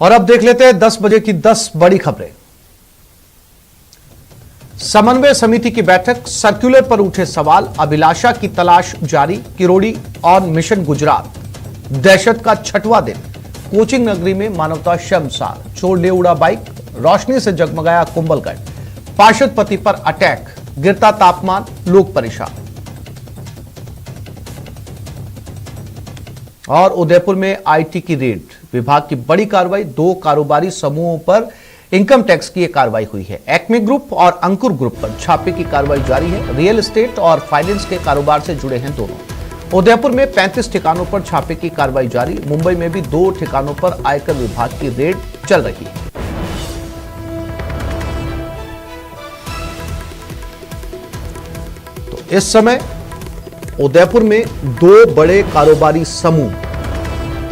और अब देख लेते हैं 10 बजे की 10 बड़ी खबरें। समन्वय समिति की बैठक, सर्कुलर पर उठे सवाल, अभिलाषा की तलाश जारी, किरोड़ी और मिशन गुजरात, दहशत का छठवां दिन, कोचिंग नगरी में मानवता शर्मसार, चोर ले उड़ा बाइक, रोशनी से जगमगाया कुंभलगढ़, पार्षद पति पर अटैक, गिरता तापमान, लोग परेशान। और उदयपुर में आईटी की रेड, विभाग की बड़ी कार्रवाई, 2 कारोबारी समूहों पर इनकम टैक्स की कार्रवाई हुई है। एक्मे ग्रुप और अंकुर ग्रुप पर छापे की कार्रवाई जारी है। रियल एस्टेट और फाइनेंस के कारोबार से जुड़े हैं दोनों। उदयपुर में 35 ठिकानों पर छापे की कार्रवाई जारी। मुंबई में भी 2 ठिकानों पर आयकर विभाग की रेड चल रही है। तो इस समय उदयपुर में 2 बड़े कारोबारी समूह,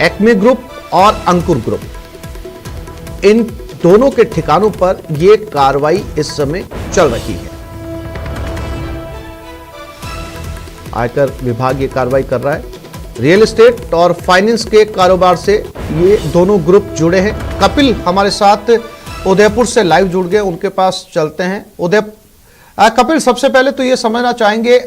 एक्मे ग्रुप और अंकुर ग्रुप, इन दोनों के ठिकानों पर यह कार्रवाई इस समय चल रही है। आयकर विभाग ये कार्रवाई कर रहा है। रियल एस्टेट और फाइनेंस के कारोबार से ये दोनों ग्रुप जुड़े हैं। कपिल हमारे साथ उदयपुर से लाइव जुड़ गए, उनके पास चलते हैं। कपिल, सबसे पहले तो ये समझना चाहेंगे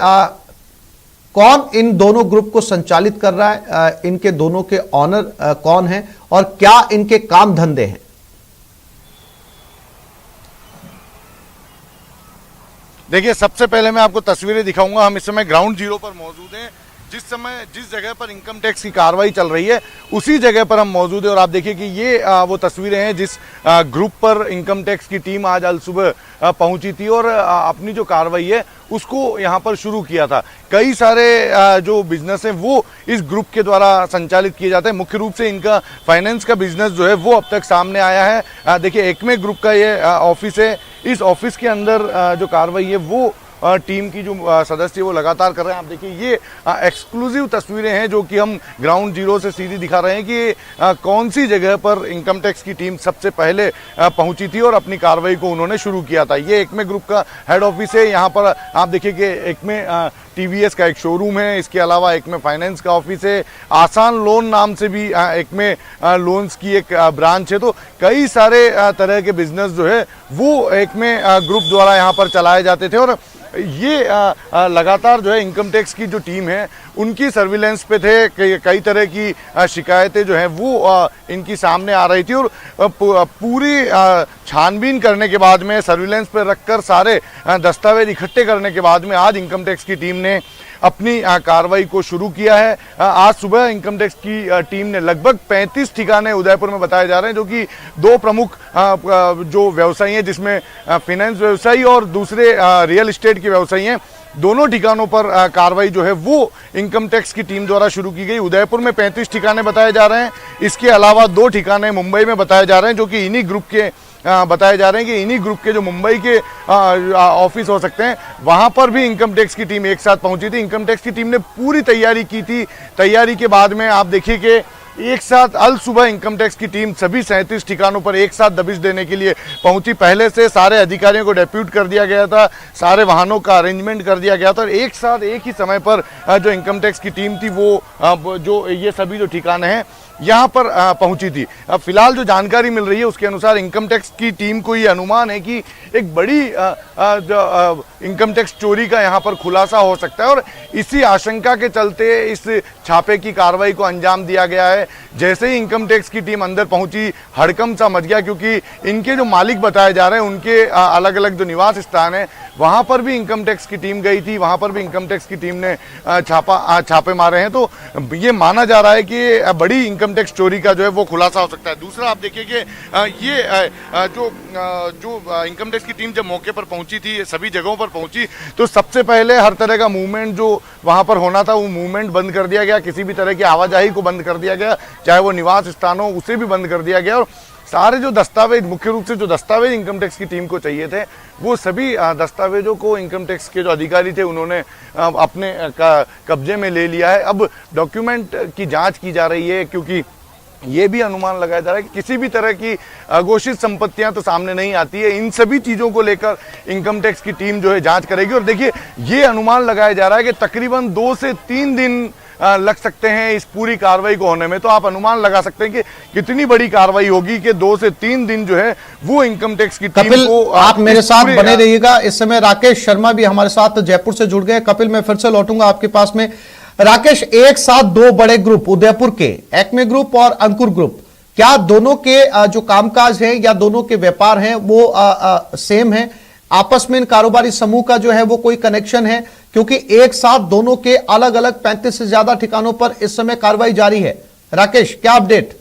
कौन इन दोनों ग्रुप को संचालित कर रहा है, इनके दोनों के ऑनर कौन हैं और क्या इनके काम धंधे हैं? देखिए, सबसे पहले मैं आपको तस्वीरें दिखाऊंगा। हम इस समय ग्राउंड जीरो पर मौजूद हैं। जिस जगह पर इनकम टैक्स की कार्रवाई चल रही है उसी जगह पर हम मौजूद हैं। और आप देखिए कि ये वो तस्वीरें हैं जिस ग्रुप पर इनकम टैक्स की टीम आज सुबह पहुंची थी और अपनी जो कार्रवाई है उसको यहाँ पर शुरू किया था। कई सारे जो बिजनेस हैं वो इस ग्रुप के द्वारा संचालित किए जाते हैं। मुख्य रूप से इनका फाइनेंस का बिजनेस जो है वो अब तक सामने आया है। देखिए, एक्मे ग्रुप का ये ऑफिस है। इस ऑफिस के अंदर जो कार्रवाई है वो टीम की जो सदस्य वो लगातार कर रहे हैं। आप देखिए, ये एक्सक्लूसिव तस्वीरें हैं जो कि हम ग्राउंड जीरो से सीधी दिखा रहे हैं कि कौन सी जगह पर इनकम टैक्स की टीम सबसे पहले पहुंची थी और अपनी कार्रवाई को उन्होंने शुरू किया था। ये एक्मे ग्रुप का हेड ऑफिस है। यहाँ पर आप देखिए कि एक्मे टीवीएस का एक शोरूम है। इसके अलावा एक्मे फाइनेंस का ऑफिस है। आसान लोन नाम से भी एक्मे लोन्स की एक ब्रांच है। तो कई सारे तरह के बिजनेस जो है वो एक्मे ग्रुप द्वारा यहाँ पर चलाए जाते थे। और ये लगातार जो है इनकम टैक्स की जो टीम है उनकी सर्विलेंस पे थे। कई तरह की शिकायतें जो हैं वो इनकी सामने आ रही थी और पूरी छानबीन करने के बाद में, सर्विलेंस पे रखकर सारे दस्तावेज इकट्ठे करने के बाद में आज इनकम टैक्स की टीम ने अपनी कार्रवाई को शुरू किया है। आज सुबह इनकम टैक्स की टीम ने लगभग 35 ठिकाने उदयपुर में बताए जा रहे हैं, जो कि 2 प्रमुख जो व्यवसायी हैं जिसमें फाइनेंस व्यवसायी और दूसरे रियल एस्टेट के व्यवसायी हैं, दोनों ठिकानों पर कार्रवाई जो है वो इनकम टैक्स की टीम द्वारा शुरू की गई। उदयपुर में 35 ठिकाने बताए जा रहे हैं। इसके अलावा 2 ठिकाने मुंबई में बताए जा रहे हैं, जो कि इन्हीं ग्रुप के बताए जा रहे हैं कि इन्हीं ग्रुप के जो मुंबई के ऑफिस हो सकते हैं, वहां पर भी इनकम टैक्स की टीम एक साथ पहुंची थी। इनकम टैक्स की टीम ने पूरी तैयारी की थी। तैयारी के बाद में आप देखिए कि एक साथ अल सुबह इनकम टैक्स की टीम सभी 37 ठिकानों पर एक साथ दबिश देने के लिए पहुंची। पहले से सारे अधिकारियों को डेप्यूट कर दिया गया था, सारे वाहनों का अरेंजमेंट कर दिया गया था और एक साथ एक ही समय पर जो इनकम टैक्स की टीम थी वो जो ये सभी जो ठिकाने हैं यहाँ पर पहुंची थी। अब फिलहाल जो जानकारी मिल रही है उसके अनुसार इनकम टैक्स की टीम को ये अनुमान है कि एक बड़ी इनकम टैक्स चोरी का यहाँ पर खुलासा हो सकता है और इसी आशंका के चलते इस छापे की कार्रवाई को अंजाम दिया गया है। जैसे ही इनकम टैक्स की टीम अंदर पहुंची, हड़कंप सा मच गया, क्योंकि इनके जो मालिक बताए जा रहे हैं उनके अलग अलग जो निवास स्थान है वहां पर भी इनकम टैक्स की टीम गई थी। वहां पर भी इनकम टैक्स की टीम ने छापे मारे हैं। तो ये माना जा रहा है कि बड़ी इनकम टैक्स चोरी का जो है वो खुलासा हो सकता है। दूसरा, आप देखिए कि ये जो इनकम टैक्स की टीम जब मौके पर पहुंची थी, सभी जगहों पर पहुंची, तो सबसे पहले हर तरह का मूवमेंट जो वहां पर होना था वो मूवमेंट बंद कर दिया गया। किसी भी तरह की आवाजाही को बंद कर दिया गया, चाहे वो निवास स्थान हो, उसे भी बंद कर दिया गया। और सारे जो दस्तावेज, मुख्य रूप से जो दस्तावेज इनकम टैक्स की टीम को चाहिए थे, वो सभी दस्तावेजों को इनकम टैक्स के जो अधिकारी थे उन्होंने अपने कब्जे में ले लिया है। अब डॉक्यूमेंट की जांच की जा रही है, क्योंकि ये भी अनुमान लगाया जा रहा है कि किसी भी तरह की अघोषित संपत्तियां तो सामने नहीं आती है। इन सभी चीजों को लेकर इनकम टैक्स की टीम जो है जांच करेगी। और देखिए, ये अनुमान लगाया जा रहा है कि तकरीबन 2 से 3 दिन लग सकते हैं इस पूरी कार्रवाई को होने में। तो आप अनुमान लगा सकते हैं कि कितनी बड़ी कार्रवाई होगी कि 2 से 3 दिन जो है वो इनकम टैक्स की टीम कपिल, को आप मेरे साथ बने रहिएगा। इस समय राकेश शर्मा भी हमारे साथ जयपुर से जुड़ गए। कपिल, मैं फिर से लौटूंगा आपके पास में। राकेश, एक साथ 2 बड़े ग्रुप उदयपुर के एक्मे ग्रुप और अंकुर ग्रुप, क्या दोनों के जो कामकाज है या दोनों के व्यापार हैं वो सेम है? आपस में इन कारोबारी समूह का जो है वो कोई कनेक्शन है? क्योंकि एक साथ दोनों के अलग अलग 35 से ज्यादा ठिकानों पर इस समय कार्रवाई जारी है। राकेश, क्या अपडेट?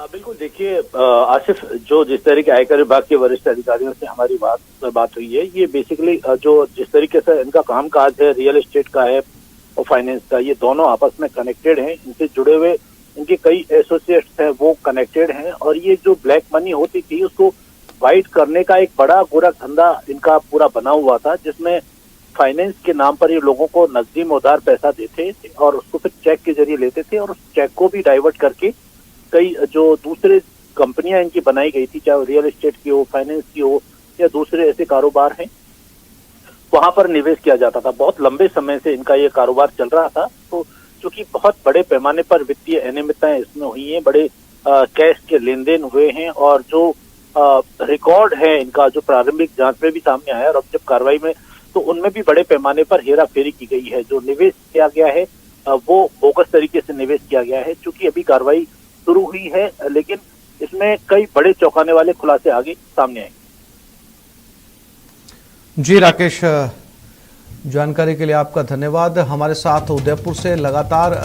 बिल्कुल, देखिए आसिफ, जो जिस तरह के आयकर विभाग के वरिष्ठ अधिकारियों से हमारी बात हुई है, ये बेसिकली जो जिस तरीके से इनका कामकाज है, रियल एस्टेट का है और फाइनेंस का, ये दोनों आपस में कनेक्टेड हैं। इनसे जुड़े हुए इनके कई एसोसिएट्स हैं, वो कनेक्टेड हैं। और ये जो ब्लैक मनी होती थी उसको वाइट करने का एक बड़ा गोरख धंधा इनका पूरा बना हुआ था, जिसमें फाइनेंस के नाम पर ये लोगों को नकदी में उधार पैसा देते और उसको फिर चेक के जरिए लेते थे, और उस चेक को भी डाइवर्ट करके कई जो दूसरे कंपनियां इनकी बनाई गई थी, चाहे रियल एस्टेट की हो, फाइनेंस की हो या दूसरे ऐसे कारोबार हैं, वहां पर निवेश किया जाता था। बहुत लंबे समय से इनका ये कारोबार चल रहा था। तो चूंकि बहुत बड़े पैमाने पर वित्तीय अनियमितताएं इसमें हुई हैं, बड़े कैश के लेन देन हुए हैं, और जो रिकॉर्ड है इनका जो प्रारंभिक जांच में भी सामने आया और अब जब कार्रवाई में, तो उनमें भी बड़े पैमाने पर हेरा फेरी की गई है। जो निवेश किया गया है वो बोगस तरीके से निवेश किया गया है। चूंकि अभी कार्रवाई शुरू हुई है, लेकिन इसमें कई बड़े चौंकाने वाले खुलासे आगे सामने आए। जी राकेश, जानकारी के लिए आपका धन्यवाद। हमारे साथ उदयपुर से लगातार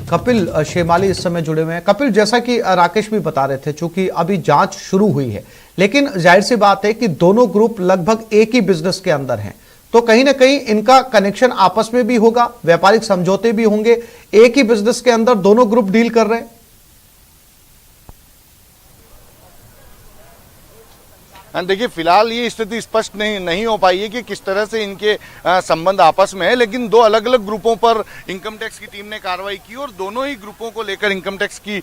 कपिल शेमाली इस समय जुड़े हुए हैं। कपिल, जैसा कि राकेश भी बता रहे थे, चूंकि अभी जांच शुरू हुई है, लेकिन जाहिर सी बात है कि दोनों ग्रुप लगभग एक ही बिजनेस के अंदर हैं, तो कहीं ना कहीं इनका कनेक्शन आपस में भी होगा, व्यापारिक समझौते भी होंगे। एक ही बिजनेस के अंदर दोनों ग्रुप डील कर रहे हैं। देखिए, फिलहाल ये स्थिति स्पष्ट नहीं हो पाई है कि किस तरह से इनके संबंध आपस में है, लेकिन 2 अलग अलग ग्रुपों पर इनकम टैक्स की टीम ने कार्रवाई की और दोनों ही ग्रुपों को लेकर इनकम टैक्स की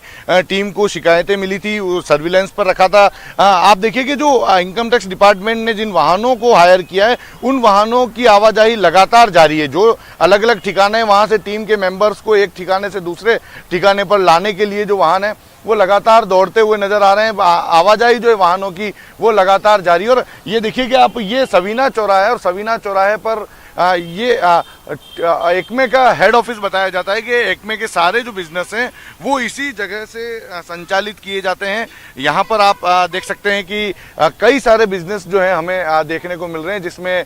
टीम को शिकायतें मिली थी, सर्विलांस पर रखा था। आप देखिए कि जो इनकम टैक्स डिपार्टमेंट ने जिन वाहनों को हायर किया है, उन वाहनों की आवाजाही लगातार जारी है। जो अलग अलग ठिकाने, वहां से टीम के मेंबर्स को एक ठिकाने से दूसरे ठिकाने पर लाने के लिए जो वाहन है वो लगातार दौड़ते हुए नजर आ रहे हैं। आवाजाही जो है वाहनों की वो लगातार जारी है। और ये देखिए कि आप, ये सवीना चौराहा है और सवीना चौराहे पर ये एक्मे का हेड ऑफिस बताया जाता है कि एक्मे के सारे जो बिजनेस हैं वो इसी जगह से संचालित किए जाते हैं। यहाँ पर आप देख सकते हैं कि कई सारे बिजनेस जो हैं हमें देखने को मिल रहे हैं, जिसमें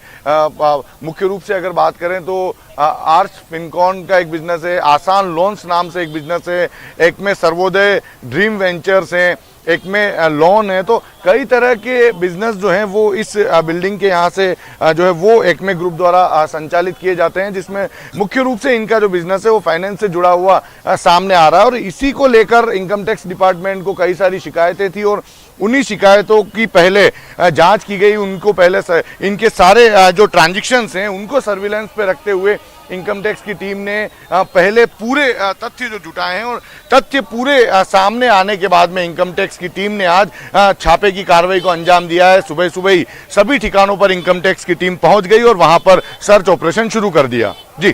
मुख्य रूप से अगर बात करें तो आर्च फिनकॉन का एक बिजनेस है, आसान लोन्स नाम से एक बिजनेस है, एक्मे सर्वोदय ड्रीम वेंचर्स हैं, एक में लोन है। तो कई तरह के बिजनेस जो हैं वो इस बिल्डिंग के यहाँ से जो है वो एक्मे ग्रुप द्वारा संचालित किए जाते हैं, जिसमें मुख्य रूप से इनका जो बिजनेस है वो फाइनेंस से जुड़ा हुआ सामने आ रहा है। और इसी को लेकर इनकम टैक्स डिपार्टमेंट को कई सारी शिकायतें थी और उन्हीं शिकायतों की पहले जांच की गई। उनको पहले इनके सारे जो ट्रांजैक्शंस हैं उनको सर्विलांस पे रखते हुए इनकम टैक्स की टीम ने पहले पूरे तथ्य जो जुटाए हैं और तथ्य पूरे सामने आने के बाद में इनकम टैक्स की टीम ने आज छापे की कार्रवाई को अंजाम दिया है। सुबह सुबह ही सभी ठिकानों पर इनकम टैक्स की टीम पहुंच गई और वहां पर सर्च ऑपरेशन शुरू कर दिया। जी,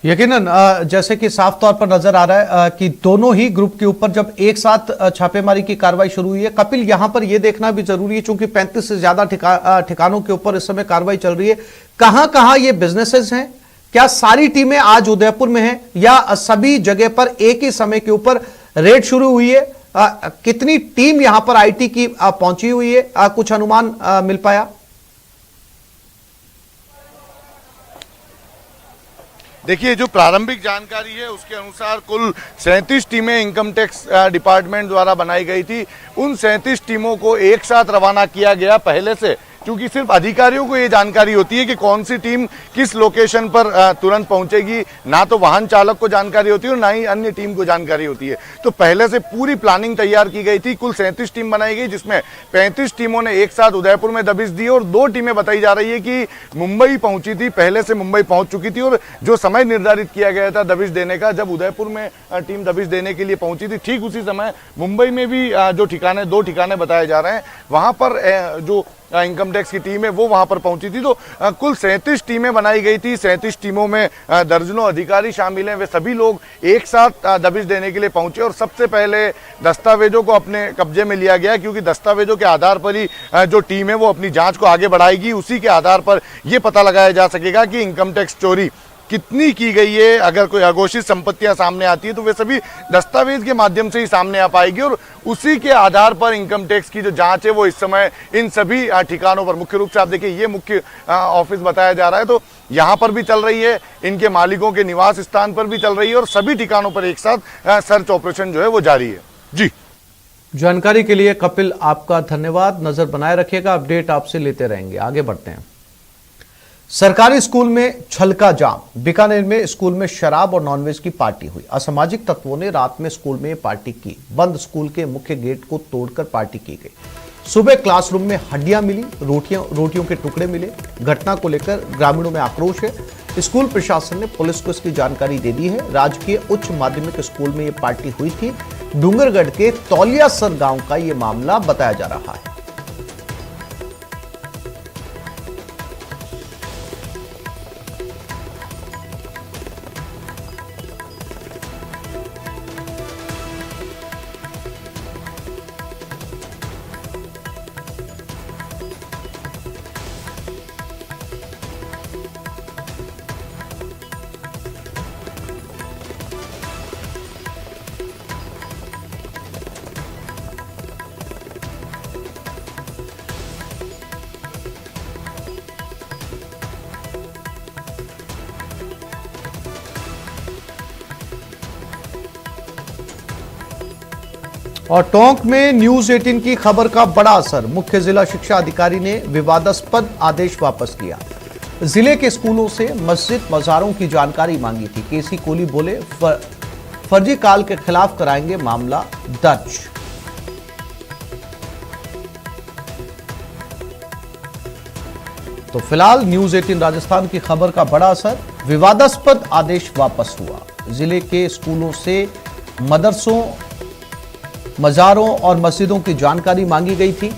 यकीनन जैसे कि साफ तौर पर नजर आ रहा है कि दोनों ही ग्रुप के ऊपर जब एक साथ छापेमारी की कार्रवाई शुरू हुई है। कपिल, यहां पर यह देखना भी जरूरी है, चूंकि 35 से ज्यादा ठिकानों के ऊपर इस समय कार्रवाई चल रही है, कहां कहां ये बिजनेसेस हैं? क्या सारी टीमें आज उदयपुर में हैं या सभी जगह पर एक ही समय के ऊपर रेड शुरू हुई है? कितनी टीम यहां पर आईटी की पहुंची हुई है? कुछ अनुमान मिल पाया? देखिए, जो प्रारंभिक जानकारी है उसके अनुसार कुल 37 टीमें इनकम टैक्स डिपार्टमेंट द्वारा बनाई गई थी। उन 37 टीमों को एक साथ रवाना किया गया पहले से, क्योंकि सिर्फ अधिकारियों को ये जानकारी होती है कि कौन सी टीम किस लोकेशन पर तुरंत पहुंचेगी। ना तो वाहन चालक को जानकारी होती है और ना ही अन्य टीम को जानकारी होती है। तो पहले से पूरी प्लानिंग तैयार की गई थी। कुल 37 टीम बनाई गई, जिसमें 35 टीमों ने एक साथ उदयपुर में दबिश दी और 2 टीमें बताई जा रही है कि मुंबई पहुंची थी, पहले से मुंबई पहुंच चुकी थी। और जो समय निर्धारित किया गया था दबिश देने का, जब उदयपुर में टीम दबिश देने के लिए पहुंची थी, ठीक उसी समय मुंबई में भी जो ठिकाने 2 ठिकाने बताए जा रहे हैं, वहां पर जो इनकम टैक्स की टीम है वो वहां पर पहुंची थी। तो कुल 37 टीमें बनाई गई थी। 37 टीमों में दर्जनों अधिकारी शामिल हैं। वे सभी लोग एक साथ दबिश देने के लिए पहुंचे और सबसे पहले दस्तावेजों को अपने कब्जे में लिया गया, क्योंकि दस्तावेजों के आधार पर ही जो टीम है वो अपनी जांच को आगे बढ़ाएगी। उसी के आधार पर यह पता लगाया जा सकेगा कि इनकम टैक्स चोरी कितनी की गई है। अगर कोई अघोषित संपत्तियां सामने आती है तो वे सभी दस्तावेज के माध्यम से ही सामने आ पाएगी और उसी के आधार पर इनकम टैक्स की जो जांच है वो इस समय इन सभी ठिकानों पर, मुख्य रूप से आप देखिए ये मुख्य ऑफिस बताया जा रहा है, तो यहाँ पर भी चल रही है, इनके मालिकों के निवास स्थान पर भी चल रही है और सभी ठिकानों पर एक साथ सर्च ऑपरेशन जो है वो जारी है। जी, जानकारी के लिए कपिल आपका धन्यवाद। नजर बनाए रखिएगा, अपडेट आपसे लेते रहेंगे। आगे बढ़ते हैं। सरकारी स्कूल में छल का जाम। बीकानेर में स्कूल में शराब और नॉनवेज की पार्टी हुई। असामाजिक तत्वों ने रात में स्कूल में पार्टी की। बंद स्कूल के मुख्य गेट को तोड़कर पार्टी की गई। सुबह क्लासरूम में हड्डियां मिली, रोटियों के टुकड़े मिले। घटना को लेकर ग्रामीणों में आक्रोश है। स्कूल प्रशासन ने पुलिस को इसकी जानकारी दे दी है। राजकीय उच्च माध्यमिक स्कूल में यह पार्टी हुई थी। डूंगरगढ़ के तौलियासर गांव का यह मामला बताया जा रहा है। और टोंक में न्यूज 18 की खबर का बड़ा असर। मुख्य जिला शिक्षा अधिकारी ने विवादास्पद आदेश वापस किया। जिले के स्कूलों से मस्जिद मज़ारों की जानकारी मांगी थी। केसी कोहली बोले फर्जी कॉल के खिलाफ कराएंगे मामला दर्ज। तो फिलहाल न्यूज 18 राजस्थान की खबर का बड़ा असर। विवादास्पद आदेश वापस हुआ। जिले के स्कूलों से मदरसों, मज़ारों और मस्जिदों की जानकारी मांगी गई थी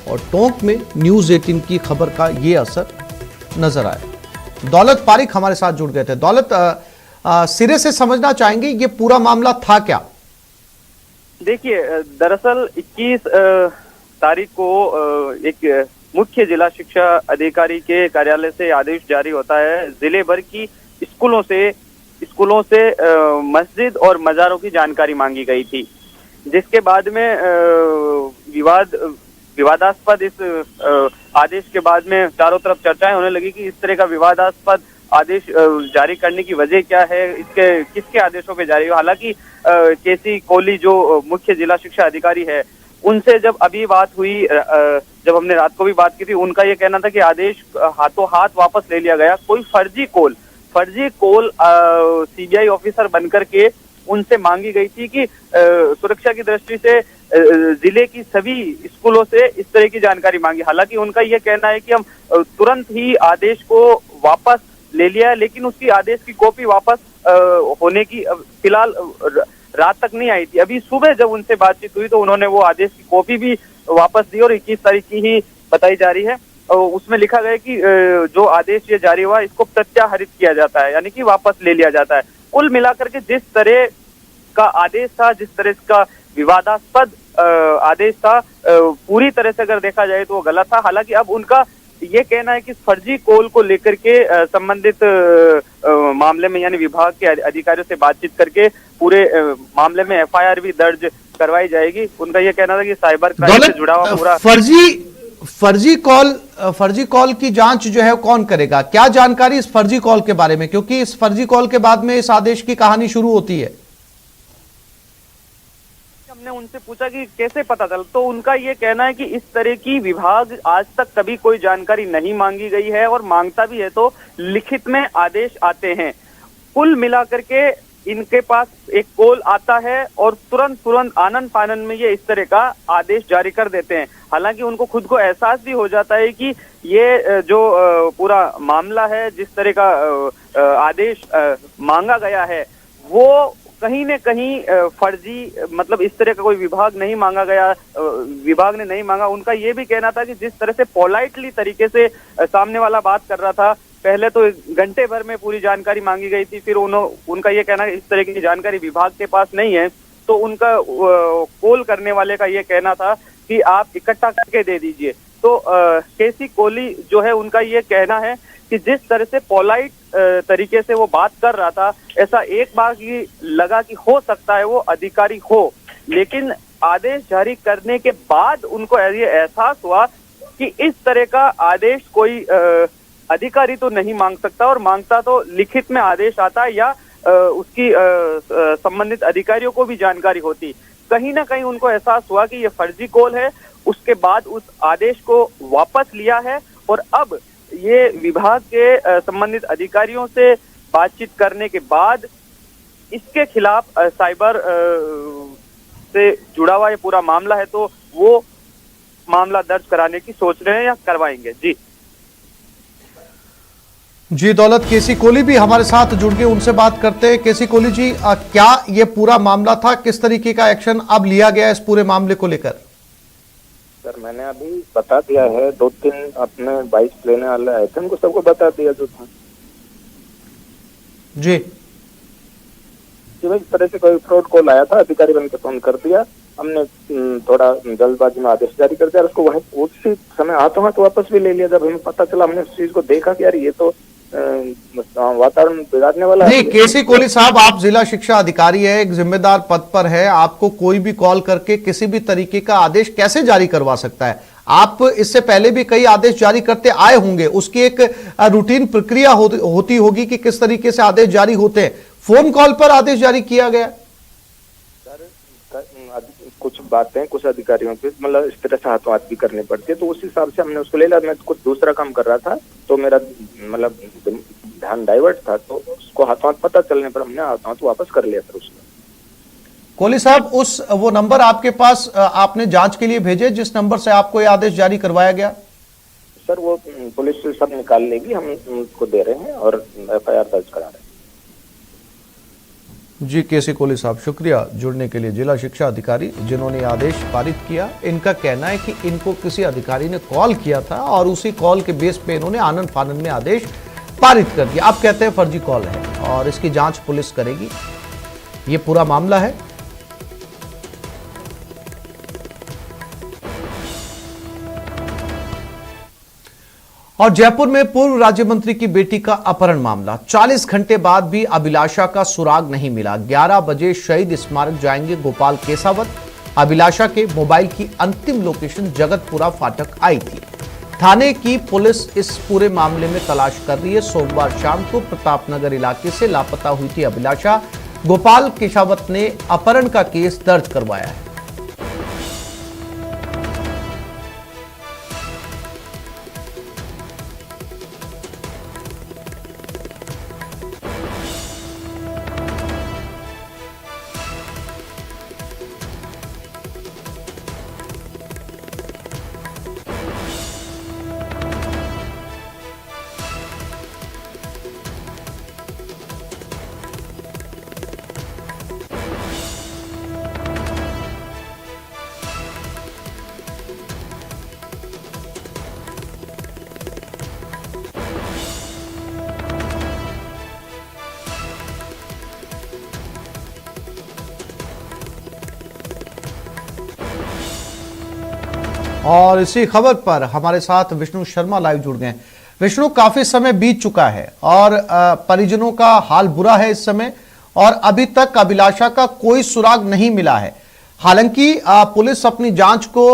और टोंक में न्यूज 18 की खबर का यह असर नजर आया। दौलत पारिक हमारे साथ जुड़ गए थे। दौलत, सिरे से समझना चाहेंगे ये पूरा मामला था क्या? देखिए, दरअसल 21 तारीख को एक मुख्य जिला शिक्षा अधिकारी के कार्यालय से आदेश जारी होता है। जिले भर की स्कूलों से मस्जिद और मज़ारों की जानकारी मांगी गई थी, जिसके बाद में विवादास्पद इस आदेश के बाद में चारों तरफ चर्चाएं होने लगी कि इस तरह का विवादास्पद आदेश जारी करने की वजह क्या है, इसके किसके आदेशों पे जारी हुआ। हालांकि केसी कोहली जो मुख्य जिला शिक्षा अधिकारी है, उनसे जब अभी बात हुई, जब हमने रात को भी बात की थी, उनका ये कहना था कि आदेश हाथों हाथ वापस ले लिया गया। कोई फर्जी कॉल सीबीआई ऑफिसर बनकर के उनसे मांगी गई थी कि सुरक्षा की दृष्टि से जिले की सभी स्कूलों से इस तरह की जानकारी मांगी। हालांकि उनका यह कहना है कि हम तुरंत ही आदेश को वापस ले लिया है, लेकिन उसकी आदेश की कॉपी वापस होने की फिलहाल रात तक नहीं आई थी। अभी सुबह जब उनसे बातचीत हुई तो उन्होंने वो आदेश की कॉपी भी वापस दी और 21 तारीख की ही बताई जा रही है। उसमें लिखा गया कि जो आदेश ये जारी हुआ इसको प्रत्याहरित किया जाता है, यानी कि वापस ले लिया जाता है। कुल मिलाकर के जिस तरह का आदेश था, जिस तरह का विवादास्पद आदेश था, पूरी तरह से अगर देखा जाए तो वो गलत था। हालांकि अब उनका ये कहना है कि फर्जी कॉल को लेकर के संबंधित मामले में यानी विभाग के अधिकारियों से बातचीत करके पूरे मामले में एफआईआर भी दर्ज करवाई जाएगी। उनका ये कहना था कि साइबर क्राइम से जुड़ा हुआ पूरा फर्जी कॉल की जांच जो है कौन करेगा? क्या जानकारी इस फर्जी कॉल के बारे में, क्योंकि इस फर्जी कॉल के बाद में इस आदेश की कहानी शुरू होती है। हमने उनसे पूछा कि कैसे पता चला, तो उनका ये कहना है कि इस तरह की विभाग आज तक कभी कोई जानकारी नहीं मांगी गई है और मांगता भी है तो लिखित में आदेश आते हैं। कुल मिलाकर के इनके पास एक कॉल आता है और तुरंत आनन फानन में ये इस तरह का आदेश जारी कर देते हैं। हालांकि उनको खुद को एहसास भी हो जाता है कि ये जो पूरा मामला है, जिस तरह का आदेश मांगा गया है, वो कहीं न कहीं फर्जी, मतलब इस तरह का कोई विभाग नहीं मांगा गया, विभाग ने नहीं मांगा। उनका ये भी कहना था कि जिस तरह से पोलाइटली तरीके से सामने वाला बात कर रहा था, पहले तो घंटे भर में पूरी जानकारी मांगी गई थी, फिर उनका ये कहना इस तरह की जानकारी विभाग के पास नहीं है, तो उनका कॉल करने वाले का ये कहना था कि आप इकट्ठा करके दे दीजिए। तो केसी कोहली जो है, उनका ये कहना है कि जिस तरह से पोलाइट तरीके से वो बात कर रहा था, ऐसा एक बार ही लगा कि हो सकता है वो अधिकारी हो, लेकिन आदेश जारी करने के बाद उनको ये एहसास हुआ कि इस तरह का आदेश कोई अधिकारी तो नहीं मांग सकता, और मांगता तो लिखित में आदेश आता है या उसकी संबंधित अधिकारियों को भी जानकारी होती। कहीं ना कहीं उनको एहसास हुआ कि ये फर्जी कॉल है, उसके बाद उस आदेश को वापस लिया है, और अब ये विभाग के संबंधित अधिकारियों से बातचीत करने के बाद इसके खिलाफ साइबर से जुड़ा हुआ ये पूरा मामला है, तो वो मामला दर्ज कराने की सोच रहे हैं या करवाएंगे। जी दौलत, केसी कोहली भी हमारे साथ जुड़ के उनसे बात करते हैं। केसी कोहली जी, क्या ये पूरा मामला था, किस तरीके का एक्शन अब लिया गया इस पूरे मामले को लेकर? सर मैंने अभी बता दिया है, 2-3 अपने 22 लेने वाले आए थे, उनको सबको बता दिया जो था जी कि भाई इस तरह से कोई फ्रॉड कॉल आया था, अधिकारी बन के फोन कर दिया, हमने थोड़ा जल्दबाजी में आदेश जारी कर दिया, उसको वहीं उसी समय हाथों हाथ वापस भी ले लिया। जब हमें पता चला, हमने उस चीज को देखा कि यार ये तो वातावरण बिगाड़ने वाला है। नहीं, केसी कोहली साहब, आप जिला शिक्षा अधिकारी है, एक जिम्मेदार पद पर है, आपको कोई भी कॉल करके किसी भी तरीके का आदेश कैसे जारी करवा सकता है? आप इससे पहले भी कई आदेश जारी करते आए होंगे, उसकी एक रूटीन प्रक्रिया होती होगी कि किस तरीके से आदेश जारी होते हैं। फोन कॉल पर आदेश जारी किया गया? कुछ बातें कुछ अधिकारियों पे मतलब इस तरह से हाथों हाथ भी करनी पड़ती है, तो उस हिसाब से हमने उसको ले लिया। मैं कुछ दूसरा काम कर रहा था, तो मेरा मतलब ध्यान डाइवर्ट था, तो उसको हाथों हाथ पता चलने पर हमने हाथों हाथ वापस कर लिया। फिर उसको कोहली साहब, वो नंबर आपके पास आपने जांच के लिए भेजे जिस नंबर से आपको ये आदेश जारी करवाया गया? सर वो पुलिस से सब निकाल लेगी, हम उनको दे रहे हैं और FIR दर्ज करा रहे हैं। जी केसी कोहली साहब, शुक्रिया जुड़ने के लिए। जिला शिक्षा अधिकारी जिन्होंने आदेश पारित किया, इनका कहना है कि इनको किसी अधिकारी ने कॉल किया था और उसी कॉल के बेस पे इन्होंने आनंद फानंद में आदेश पारित कर दिया। आप कहते हैं फर्जी कॉल है और इसकी जांच पुलिस करेगी, ये पूरा मामला है। और जयपुर में पूर्व राज्य मंत्री की बेटी का अपहरण मामला, 40 घंटे बाद भी अभिलाषा का सुराग नहीं मिला। 11 बजे शहीद स्मारक जाएंगे गोपाल केसावत। अभिलाषा के मोबाइल की अंतिम लोकेशन जगतपुरा फाटक आई थी। थाने की पुलिस इस पूरे मामले में तलाश कर रही है। सोमवार शाम को प्रतापनगर इलाके से लापता हुई थी अभिलाषा। गोपाल केसावत ने अपहरण का केस दर्ज करवाया है। और इसी खबर पर हमारे साथ विष्णु शर्मा लाइव जुड़ गए। विष्णु, काफी समय बीत चुका है और परिजनों का हाल बुरा है इस समय, और अभी तक अभिलाषा का कोई सुराग नहीं मिला है। हालांकि पुलिस अपनी जांच को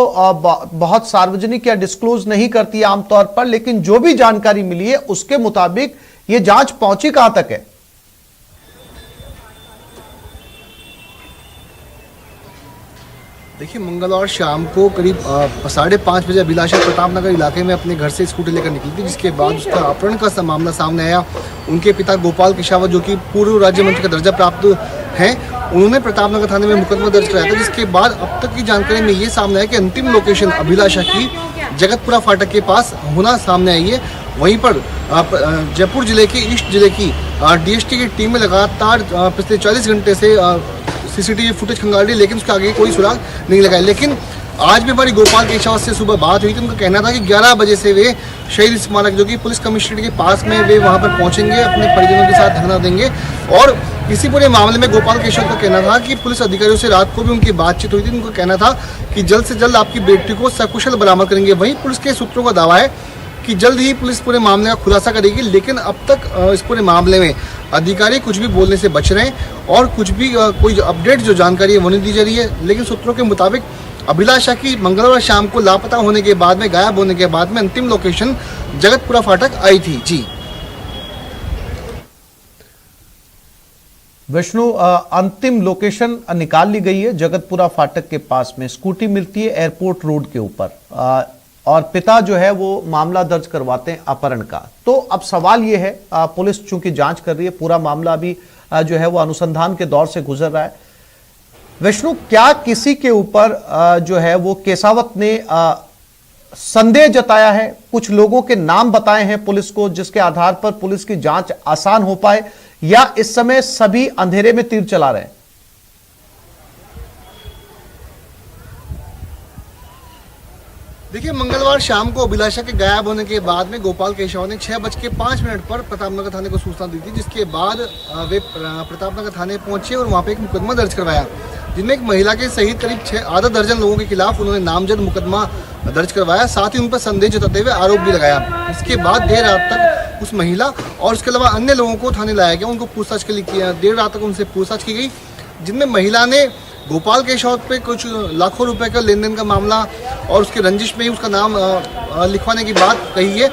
बहुत सार्वजनिक या डिस्क्लोज नहीं करती है आमतौर पर, लेकिन जो भी जानकारी मिली है उसके मुताबिक ये जांच पहुंची कहां तक है? देखिए, मंगलवार शाम को करीब 5:30 बजे अभिलाषा प्रतापनगर इलाके में अपने घर से स्कूटी लेकर निकली थी, जिसके बाद उसका अपहरण का मामला सामने आया। उनके पिता गोपाल केसावत, जो कि पूर्व राज्य मंत्री का दर्जा प्राप्त हैं, उन्होंने प्रतापनगर थाने में मुकदमा दर्ज कराया था। जिसके बाद अब तक की जानकारी में ये सामने आया कि अंतिम लोकेशन अभिलाषा की जगतपुरा फाटक के पास होना सामने आई है। वहीं पर जयपुर जिले के ईस्ट जिले की डीएसटी की टीम में लगातार पिछले 40 घंटे से सीसीटीवी फुटेज खंगाल रही है, लेकिन उसके आगे कोई सुराग नहीं लगा है। लेकिन आज भी हमारी गोपाल केशवावत से सुबह बात हुई थी। उनका कहना था कि 11 बजे से वे शहीद स्मारक जो कि पुलिस कमिश्नरेट के पास में, वे वहां पर पहुंचेंगे, अपने परिजनों के साथ धरना देंगे। और इसी पूरे मामले में गोपाल केशवावत का कहना था कि पुलिस अधिकारियों से रात को भी उनकी बातचीत हुई थी। उनका कहना था कि जल्द से जल्द आपकी बेटी को सकुशल बरामद करेंगे। वहीं पुलिस के सूत्रों का दावा है कि जल्द ही पुलिस पूरे मामले का खुलासा करेगी, लेकिन अब तक इस पूरे मामले में अधिकारी कुछ भी बोलने से बच रहे हैं और कुछ भी कोई अपडेट जो जानकारी है वो नहीं दी जा रही है। लेकिन सूत्रों के मुताबिक अभिलाषा की मंगलवार शाम को लापता होने के बाद में, गायब होने के बाद में अंतिम लोकेशन जगतपुरा फाटक आई थी। जी विष्णु, अंतिम लोकेशन निकाल ली गई है जगतपुरा फाटक के पास में, स्कूटी मिलती है एयरपोर्ट रोड के ऊपर, और पिता जो है वो मामला दर्ज करवाते हैं अपहरण का। तो अब सवाल ये है, पुलिस चूंकि जांच कर रही है, पूरा मामला अभी जो है वो अनुसंधान के दौर से गुजर रहा है। विष्णु, क्या किसी के ऊपर जो है वो केसावत ने संदेह जताया है? कुछ लोगों के नाम बताए हैं पुलिस को जिसके आधार पर पुलिस की जांच आसान हो पाए, या इस समय सभी अंधेरे में तीर चला रहे हैं? देखिए, मंगलवार शाम को अभिलाषा के गायब होने के बाद में गोपाल केशवावत ने 6:05 पर प्रतापनगर थाने को सूचना दी थी, जिसके बाद वे प्रतापनगर थाने पहुंचे और वहां पे एक मुकदमा दर्ज करवाया, जिनमें एक महिला के सहित करीब आधा दर्जन लोगों के खिलाफ उन्होंने नामजद मुकदमा दर्ज करवाया। साथ ही उन पर संदेह जताते हुए आरोप भी लगाया। इसके बाद देर रात तक उस महिला और उसके अलावा अन्य लोगों को थाने लाया गया, उनको पूछताछ के लिए किया। देर रात तक उनसे पूछताछ की गई, जिनमें महिला ने गोपाल केशवावत पे कुछ लाखों रुपए का लेन देन का मामला और उसके रंजिश में ही उसका नाम लिखवाने की बात कही है।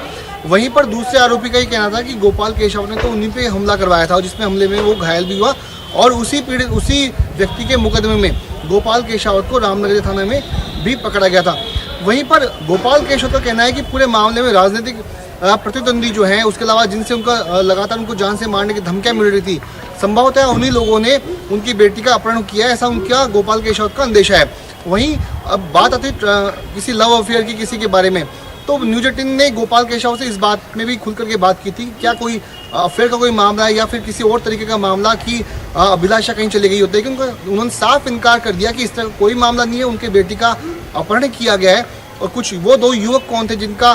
वहीं पर दूसरे आरोपी का ये कहना था कि गोपाल केशवावत ने तो उन्हीं पे हमला करवाया था, जिसमें हमले में वो घायल भी हुआ, और उसी व्यक्ति के मुकदमे में गोपाल केशवावत को रामनगर थाने में भी पकड़ा गया था। वहीं पर गोपाल केशवावत का कहना है कि पूरे मामले में राजनीतिक प्रतिद्वंदी जो हैं, उसके अलावा जिनसे उनका लगातार उनको जान से मारने की धमकियां मिल रही थी, संभवतः उन्हीं लोगों ने उनकी बेटी का अपहरण किया, ऐसा उनका गोपाल केशवावत का अंदेशा है। वहीं अब बात आती किसी लव अफेयर की किसी के बारे में, तो न्यूज 18 ने गोपाल केशवावत से इस बात में भी खुल करके बात की थी, क्या कोई अफेयर का कोई मामला है या फिर किसी और तरीके का मामला कि अभिलाषा कहीं चली गई होती है। लेकिन उन्होंने साफ इनकार कर दिया कि इस तरह कोई मामला नहीं है, उनके बेटी का अपहरण किया गया है। और कुछ वो 2 युवक कौन थे जिनका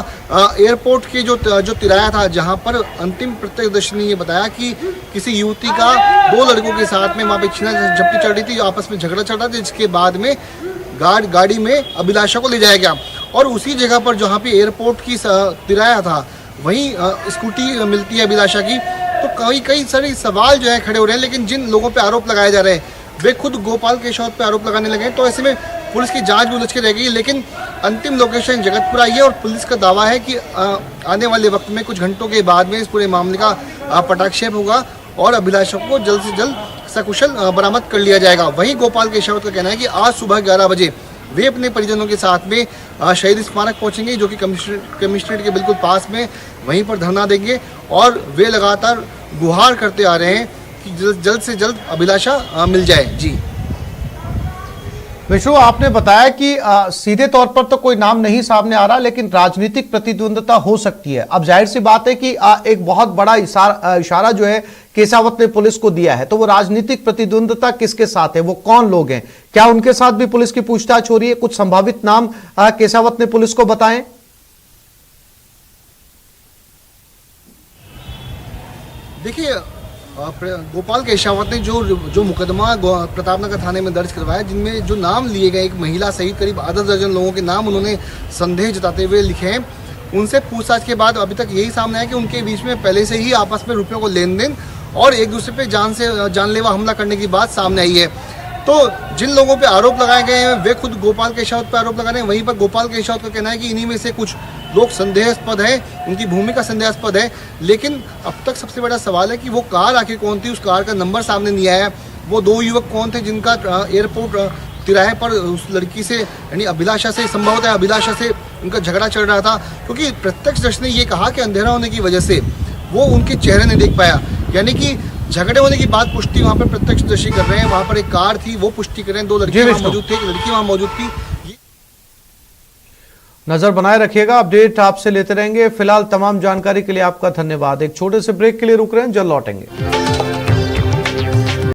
एयरपोर्ट के जो तिराया था, जहां पर अंतिम प्रत्यक्षदर्शी ने ये बताया कि किसी युवती का 2 लड़कों के साथ में वहां पे छीना झपटी चल रही थी, आपस में झगड़ा चल रहा था, जिसके बाद में गाड़ी में अभिलाषा को ले जाया गया। और उसी जगह पर जहाँ पे एयरपोर्ट की तिराया था, वहीं स्कूटी मिलती है अभिलाषा की। तो कई सारे सवाल जो है खड़े हो रहे हैं, लेकिन जिन लोगों पे आरोप लगाए जा रहे हैं वे खुद गोपाल केशवावत पे आरोप लगाने लगे। तो ऐसे में पुलिस की जांच भी उलझ के रह गई, लेकिन अंतिम लोकेशन जगतपुरा ही है और पुलिस का दावा है कि आने वाले वक्त में कुछ घंटों के बाद में इस पूरे मामले का पटाक्षेप होगा और अभिलाषा को जल्द से जल्द सकुशल बरामद कर लिया जाएगा। वहीं गोपाल केशवावत का कहना है कि आज सुबह 11 बजे वे अपने परिजनों के साथ में शहीद स्मारक पहुंचेंगे, जो कि कमिश्नरेट के बिल्कुल पास में, वहीं पर धरना देंगे। और वे लगातार गुहार करते आ रहे हैं कि जल्द से जल्द अभिलाषा मिल जाए। जी विष्णु, आपने बताया कि सीधे तौर पर तो कोई नाम नहीं सामने आ रहा, लेकिन राजनीतिक प्रतिद्वंदता हो सकती है। अब जाहिर सी बात है कि एक बहुत बड़ा इशारा जो है केसावत ने पुलिस को दिया है, तो वो राजनीतिक प्रतिद्वंदता किसके साथ है, वो कौन लोग हैं, क्या उनके साथ भी पुलिस की पूछताछ हो रही है? कुछ संभावित नाम केसावत ने पुलिस को बताए? देखिए, गोपाल केशवावत ने जो मुकदमा प्रतापनगर थाने में दर्ज करवाया, जिनमें जो नाम लिए गए, एक महिला सहित करीब आधा दर्जन लोगों के नाम उन्होंने संदेह जताते हुए लिखे हैं। उनसे पूछताछ के बाद अभी तक यही सामने आया कि उनके बीच में पहले से ही आपस में रुपयों को लेन देन और एक दूसरे पे जानलेवा हमला करने की बात सामने आई है। तो जिन लोगों पे आरोप लगाए गए हैं वे खुद गोपाल केशवावत पे आरोप लगा रहे हैं। वहीं पर गोपाल केशवावत का कहना है कि इन्हीं में से कुछ लोग संदेहास्पद हैं, उनकी भूमिका संदेहास्पद है। लेकिन अब तक सबसे बड़ा सवाल है कि वो कार आखिर कौन थी, उस कार का नंबर सामने नहीं आया। वो 2 युवक कौन थे जिनका एयरपोर्ट तिराहे पर उस लड़की से, यानी अभिलाषा से, संभवतः अभिलाषा से उनका झगड़ा चल रहा था, क्योंकि प्रत्यक्षदर्शी ने ये कहा कि अंधेरा होने की वजह से वो उनके चेहरे नहीं देख पाया। यानी कि झगड़े होने की बात पुष्टि वहाँ पर प्रत्यक्षदर्शी कर रहे हैं। वहाँ पर एक कार थी, वो पुष्टि कर रहे हैं, 2 लड़कियां वहाँ मौजूद थी, एक लड़की वहाँ मौजूद थी। नजर बनाए रखिएगा, अपडेट आपसे लेते रहेंगे। फिलहाल तमाम जानकारी के लिए आपका धन्यवाद। एक छोटे से ब्रेक के लिए रुक रहे हैं, जल्द लौटेंगे।